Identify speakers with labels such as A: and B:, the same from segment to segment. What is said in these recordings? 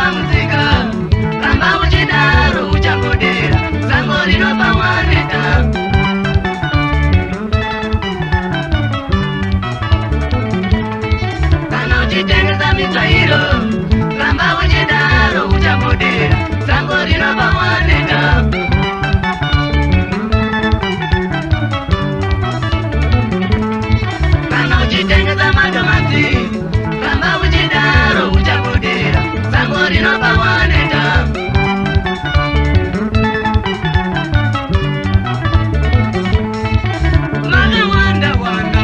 A: pamusika ramba uchidaro uchangodera sango rinopa waneta kana uchitengesa mitsvairo ramba uchidaro uchangodera sango rinopa waneta kana uchitengesa madomasi ramba uchidaro uchangodera sango rinopa waneta makawanda wanda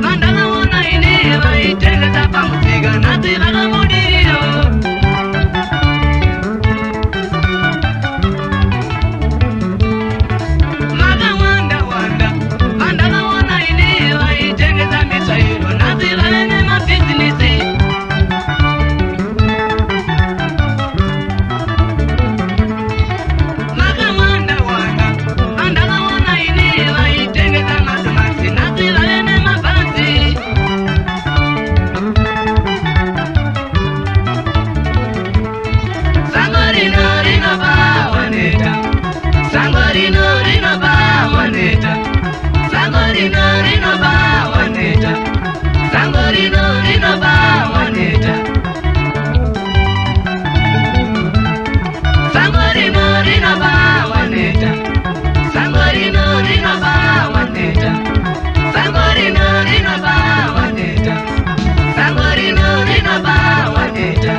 A: vandakaona ine vaitengesa pamusika nhasi vakabudiriro makawanda wanda vandakaona ine vaitengesa mitsvairo nhasi vave nemabhizinisi makawanda wanda vandakaona ine vaitengesa madomasi nhasi vave nemabhazi sango rino rinopa waneta sango rino rinopa waneta sango rino rinopa waneta sango rino rinopa waneta sango rino rinopa waneta sango rino rinopa waneta sango rino rinopa waneta sango rino rinopa waneta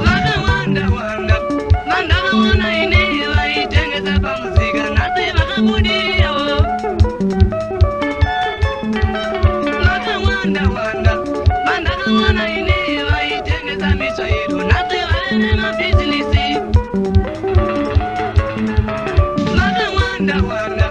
A: makawanda wanda vandakaona ine vaitengesa pamusika nhasi vakabudiriro makawanda wanda vandakaona ine vaitengesa mitsvairo nhasi vave nemabhizinisi makawanda wanda